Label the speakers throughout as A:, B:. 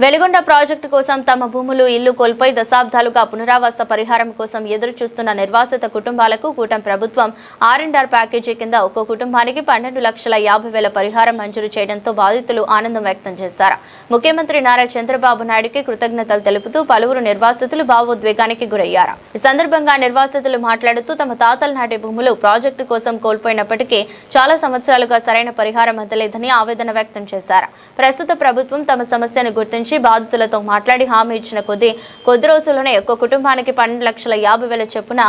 A: Veligonda project కోసం తమ భూములు ఇల్లు కోల్పోయి దశాబ్దాలుగా పునరావాస పరిహారం కోసం ఎదురు చూస్తున్న నిర్వాసిత కుటుంబాలకు కూటమి ప్రభుత్వం R&R ప్యాకేజీ కింద ఒక్కో కుటుంబానికి 12,50,000 పరిహారం మంజూరు చేయడంతో బాధితులు ఆనందం వ్యక్తం చేశారు. ముఖ్యమంత్రి నారా చంద్రబాబు నాయుడుకి కృతజ్ఞతలు తెలుపుతూ పలువురు నిర్వాసితులు భావోద్వేగానికి గురయ్యారు. ఈ సందర్భంగా నిర్వాసితులు మాట్లాడుతూ తమ తాతల నాటి భూములు ప్రాజెక్టు కోసం కోల్పోయినప్పటికీ చాలా సంవత్సరాలుగా సరైన పరిహారం అందలేదని ఆవేదన వ్యక్తం చేశారు. ప్రస్తుత ప్రభుత్వం తమ సమస్యను గుర్తించి బాధితులతో మాట్లాడి హామీ ఇచ్చిన కొద్ది రోజుల్లోనే ఒక్కో కుటుంబానికి 12,50,000 చొప్పున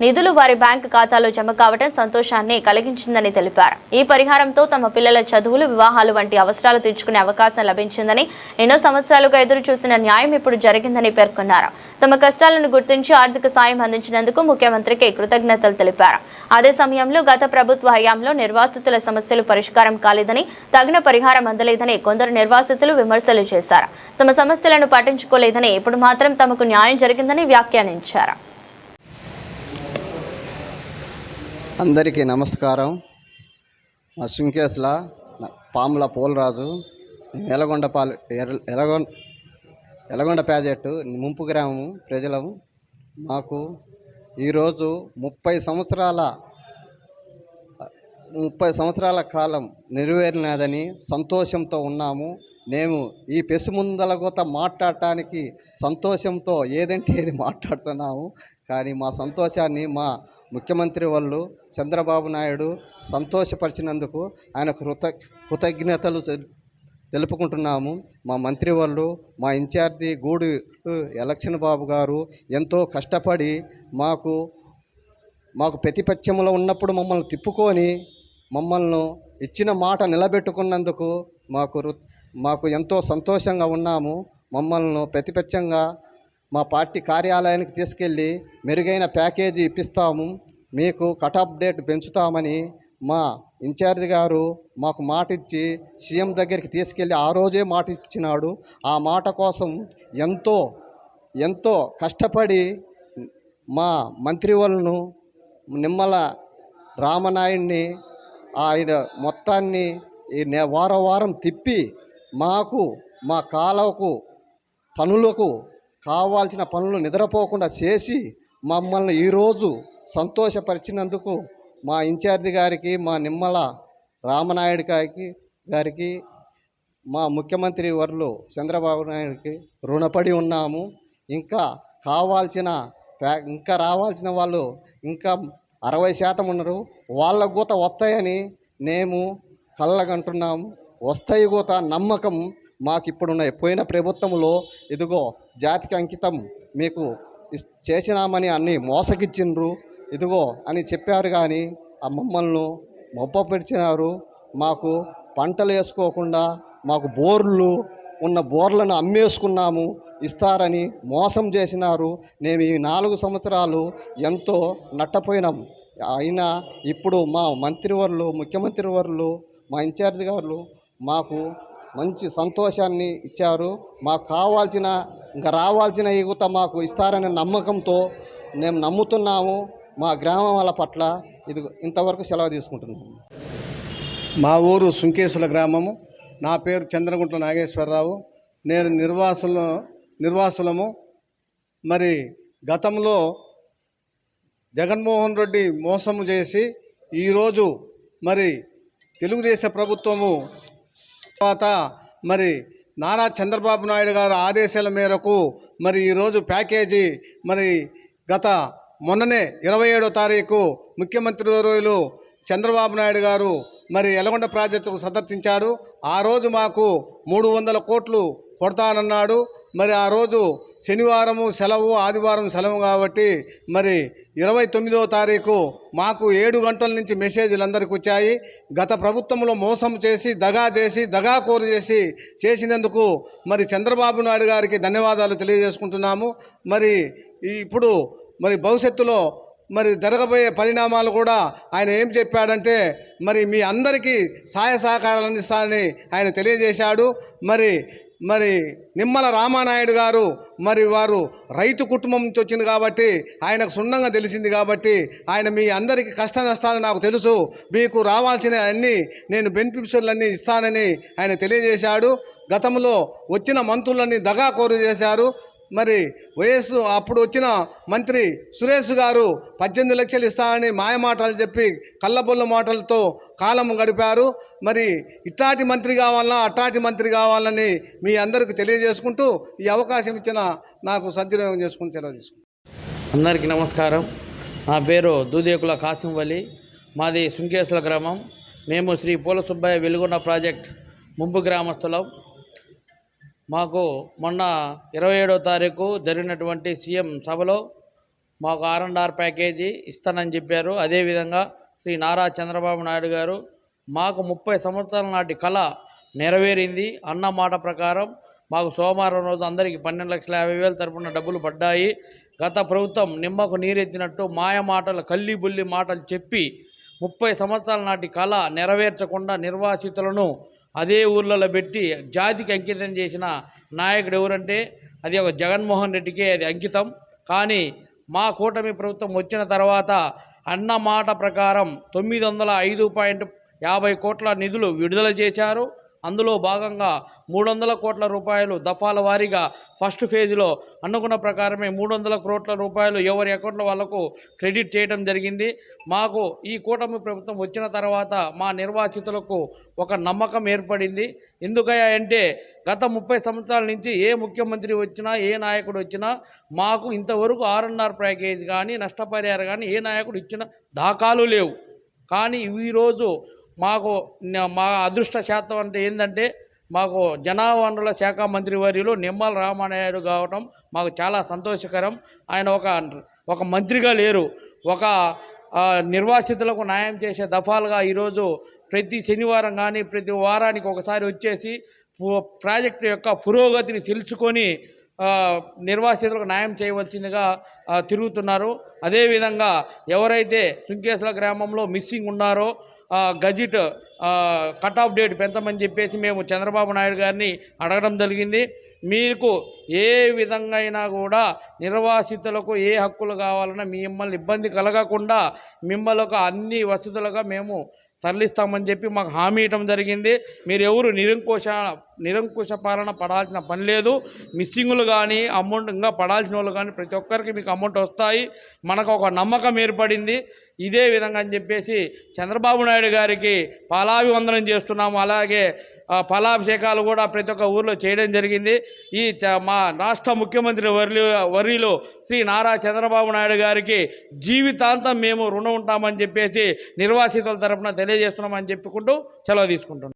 A: నిధులు వారి బ్యాంకు ఖాతాలో జమ కావడం సంతోషాన్ని కలిగించిందని తెలిపారు. ఈ పరిహారంతో తమ పిల్లల చదువులు, వివాహాలు వంటి అవసరాలు తీర్చుకునే అవకాశం లభించిందని, ఎన్నో సంవత్సరాలుగా ఎదురు చూసిన న్యాయం ఇప్పుడు జరిగిందని పేర్కొన్నారు. తమ కష్టాలను గుర్తించి ఆర్థిక సాయం అందించినందుకు ముఖ్యమంత్రికి కృతజ్ఞతలు తెలిపారు. అదే సమయంలో గత ప్రభుత్వ హయాంలో నిర్వాసితుల సమస్యలు పరిష్కారం కాలేదని, తగిన పరిహారం అందలేదని కొందరు నిర్వాసితులు విమర్శలు చేశారు. తమ సమస్యలను పట్టించుకోలేదని, ఇప్పుడు మాత్రం తమకు న్యాయం జరిగిందని వ్యాఖ్యానించారు.
B: అందరికీ నమస్కారం. మా సుంకేసుల పాముల పోలరాజు. ఎలగొండ ప్రాజెక్టు ముంపు గ్రామము ప్రజలము. మాకు ఈరోజు 30 సంవత్సరాల కాలం నెరవేరినదని సంతోషంతో ఉన్నాము. మేము ఈ పెసుముందలగొత మాట్లాడటానికి సంతోషంతో ఏదంటే ఏది మాట్లాడుతున్నాము. కానీ మా సంతోషాన్ని మా ముఖ్యమంత్రి వాళ్ళు చంద్రబాబు నాయుడు సంతోషపరిచినందుకు ఆయన కృతజ్ఞతలు తెలుపుకుంటున్నాము. మా మంత్రి వాళ్ళు, మా ఇన్ఛార్జి గూడు ఎలక్షన్ బాబు గారు ఎంతో కష్టపడి మాకు ప్రతిపక్షంలో ఉన్నప్పుడు మమ్మల్ని తిప్పుకొని మమ్మల్ని ఇచ్చిన మాట నిలబెట్టుకున్నందుకు మాకు ఎంతో సంతోషంగా ఉన్నాము. మమ్మల్ని ప్రతిపక్షంగా మా పార్టీ కార్యాలయానికి తీసుకెళ్ళి మెరుగైన ప్యాకేజీ ఇప్పిస్తాము, మీకు కటాఫ్ డేట్ పెంచుతామని మా ఇన్ఛార్జి గారు మాకు మాట ఇచ్చి సీఎం దగ్గరికి తీసుకెళ్ళి ఆ రోజే మాట ఇచ్చినాడు. ఆ మాట కోసం ఎంతో కష్టపడి మా మంత్రి వాళ్ళను నిమ్మల రామనాయుడిని ఆయన మొత్తాన్ని వారం తిప్పి మాకు మా కాలువకు పనులకు కావాల్సిన పనులు నిద్రపోకుండా చేసి మమ్మల్ని ఈరోజు సంతోషపరిచినందుకు మా ఇన్ఛార్జి గారికి, మా నిమ్మల రామనాయుడు గారికి, మా ముఖ్యమంత్రి వర్లు చంద్రబాబు నాయుడికి రుణపడి ఉన్నాము. ఇంకా రావాల్సిన వాళ్ళు ఇంకా 60% ఉన్నారు. వాళ్ళ గూత వస్తాయని మేము కళ్ళగంటున్నాము. వస్తాయి గూత నమ్మకం మాకు ఇప్పుడున్నాయి. పోయిన ప్రభుత్వంలో ఇదిగో జాతికి అంకితం మీకు చేసినామని అన్ని మోసగిచ్చిండ్రు ఇదిగో అని చెప్పారు. కానీ ఆ మమ్మల్ని మొప్పపెరిచినారు. మాకు పంటలు వేసుకోకుండా మాకు ఉన్న బోర్లను అమ్మేసుకున్నాము ఇస్తారని మోసం చేసినారు. మేము ఈ 4 సంవత్సరాలు ఎంతో నట్టపోయినాము. అయినా ఇప్పుడు మా ముఖ్యమంత్రి వర్లు, మా ఇన్ఛార్జి గారు మాకు మంచి సంతోషాన్ని ఇచ్చారు. మాకు ఇంకా రావాల్సిన యువత మాకు ఇస్తారనే నమ్మకంతో మేము నమ్ముతున్నాము. మా గ్రామం వాళ్ళ పట్ల ఇంతవరకు సెలవు తీసుకుంటున్నాము.
C: మా ఊరు సుంకేసుల గ్రామము. నా పేరు చంద్రగుంట్ల నాగేశ్వరరావు. నేను నిర్వాసులము. మరి గతంలో జగన్మోహన్ రెడ్డి మోసము చేసి ఈరోజు మరి తెలుగుదేశం ప్రభుత్వము తర్వాత మరి నారా చంద్రబాబు నాయుడు గారి ఆదేశాల మేరకు మరి ఈరోజు ప్యాకేజీ మరి మొన్ననే 27వ తారీఖు ముఖ్యమంత్రి వర్యులు చంద్రబాబు నాయుడు గారు మరి ఎలగొండ ప్రాజెక్టుకు సందర్శించాడు. ఆ రోజు మాకు 300 కోట్లు కొడతానన్నాడు. మరి ఆ రోజు శనివారము సెలవు, ఆదివారం సెలవు కాబట్టి మరి 29వ తారీఖు మాకు 7 గంటల నుంచి మెసేజ్లు అందరికి వచ్చాయి. గత ప్రభుత్వంలో మోసం చేసి దగాకోరు చేసినందుకు మరి చంద్రబాబు నాయుడు గారికి ధన్యవాదాలు తెలియజేసుకుంటున్నాము. మరి ఇప్పుడు మరి భవిష్యత్తులో మరి జరగబోయే పరిణామాలు కూడా ఆయన ఏం చెప్పాడంటే మరి మీ అందరికీ సహాయ సహకారాలు అందిస్తానని ఆయన తెలియజేశాడు. మరి మరి నిమ్మల రామానాయుడు గారు మరి వారు రైతు కుటుంబం నుంచి వచ్చింది కాబట్టి ఆయనకు సున్నంగా తెలిసింది కాబట్టి ఆయన మీ అందరికీ కష్ట నష్టాలు నాకు తెలుసు, మీకు రావాల్సిన అన్నీ నేను బెనిఫిషియర్లన్నీ ఇస్తానని ఆయన తెలియజేశాడు. గతంలో వచ్చిన మంత్రులన్నీ దగాకోరు చేశారు. మరి వైఎస్ అప్పుడు వచ్చిన మంత్రి సురేష్ గారు 18 లక్షలు ఇస్తానని మాయమాటలు చెప్పి కళ్ళబొల్ల మాటలతో కాలం గడిపారు. మరి ఇట్లాంటి మంత్రి కావాలన్నా అట్లాంటి మంత్రి కావాలని మీ అందరికీ తెలియజేసుకుంటూ ఈ అవకాశం ఇచ్చిన నాకు సద్వినియోగం చేసుకుని సెలవు తీసుకుంటాను.
D: అందరికీ నమస్కారం. నా పేరు దూదేకుల కాసిం వలి, మాది సుంకేశ్వర గ్రామం. మేము శ్రీ పూల సుబ్బయ్య వెలుగున్న ప్రాజెక్ట్ ముంపు గ్రామస్తులం. మాకు మొన్న 27వ తారీఖు జరిగినటువంటి సీఎం సభలో మాకు R&R ప్యాకేజీ ఇస్తానని చెప్పారు. అదేవిధంగా శ్రీ నారా చంద్రబాబు నాయుడు గారు మాకు 30 సంవత్సరాల నాటి కళ నెరవేరింది అన్న మాట ప్రకారం మాకు సోమవారం రోజు అందరికీ 12,50,000 తరపున డబ్బులు పడ్డాయి. గత ప్రభుత్వం నిమ్మకు నీరెత్తినట్టు మాయ మాటలు, కల్లి బుల్లి మాటలు చెప్పి 30 సంవత్సరాల నాటి కళ నెరవేర్చకుండా నిర్వాసితులను అదే ఊర్లలో పెట్టి జాతికి అంకితం చేసిన నాయకుడు ఎవరంటే అది ఒక జగన్మోహన్ రెడ్డికే అది అంకితం. కానీ మా కూటమి ప్రభుత్వం వచ్చిన తర్వాత అన్న మాట ప్రకారం 905.50 కోట్ల నిధులు విడుదల చేశారు. అందులో భాగంగా 300 కోట్ల రూపాయలు దఫాల వారీగా ఫస్ట్ ఫేజ్లో అనుకున్న ప్రకారమే 300 కోట్ల రూపాయలు ఎవరి అకౌంట్లో వాళ్లకు క్రెడిట్ చేయడం జరిగింది. మాకు ఈ కూటమి ప్రభుత్వం వచ్చిన తర్వాత మా నిర్వాసితులకు ఒక నమ్మకం ఏర్పడింది. ఎందుకయ్యా అంటే గత 30 సంవత్సరాల నుంచి ఏ ముఖ్యమంత్రి వచ్చినా ఏ నాయకుడు వచ్చినా మాకు ఇంతవరకు R&R ప్యాకేజ్ కానీ నష్టపరిహారం కానీ ఏ నాయకుడు ఇచ్చిన దాఖలు లేవు. కానీ ఈరోజు మాకు మా అదృష్ట శాతం అంటే ఏంటంటే మాకు జనవనరుల శాఖ మంత్రి వర్యులు నిమ్మల రామానాయుడు కావటం మాకు చాలా సంతోషకరం. ఆయన ఒక మంత్రిగా లేరు, ఒక నిర్వాసితులకు న్యాయం చేసే దఫాలుగా ఈరోజు ప్రతి శనివారం కానీ ప్రతి వారానికి ఒకసారి వచ్చేసి ప్రాజెక్టు యొక్క పురోగతిని తెలుసుకొని నిర్వాసితులకు న్యాయం చేయవలసిందిగా తిరుగుతున్నారు. అదేవిధంగా ఎవరైతే సుంకేశ్వర గ్రామంలో మిస్సింగ్ ఉన్నారో గజిట్ కట్ ఆఫ్ డేట్ పెంచమని చెప్పేసి మేము చంద్రబాబు నాయుడు గారిని అడగడం జరిగింది. మీకు ఏ విధంగా అయినా కూడా నిర్వాసితులకు ఏ హక్కులు కావాలన్నా మిమ్మల్ని ఇబ్బంది కలగకుండా మిమ్మల్ని అన్ని వసతులుగా మేము తరలిస్తామని చెప్పి మాకు హామీ ఇవ్వడం జరిగింది. మీరు ఎవరు నిరంకుశ పాలన పడాల్సిన పని లేదు. మిస్సింగులు కానీ అమౌంట్ ఇంకా పడాల్సిన వాళ్ళు కానీ ప్రతి ఒక్కరికి మీకు అమౌంట్ వస్తాయి. మనకు ఒక నమ్మకం ఏర్పడింది. ఇదే విధంగా అని చెప్పేసి చంద్రబాబు నాయుడు గారికి పాలాభివందనం చేస్తున్నాము. అలాగే ఫలాభిషేకాలు కూడా ప్రతి ఒక్క ఊర్లో చేయడం జరిగింది. మా రాష్ట్ర ముఖ్యమంత్రి వర్యులు శ్రీ నారా చంద్రబాబు నాయుడు గారికి జీవితాంతం మేము రుణం ఉంటామని చెప్పేసి నిర్వాసితుల తరపున తెలియజేస్తున్నామని చెప్పుకుంటూ సెలవు తీసుకుంటున్నాం.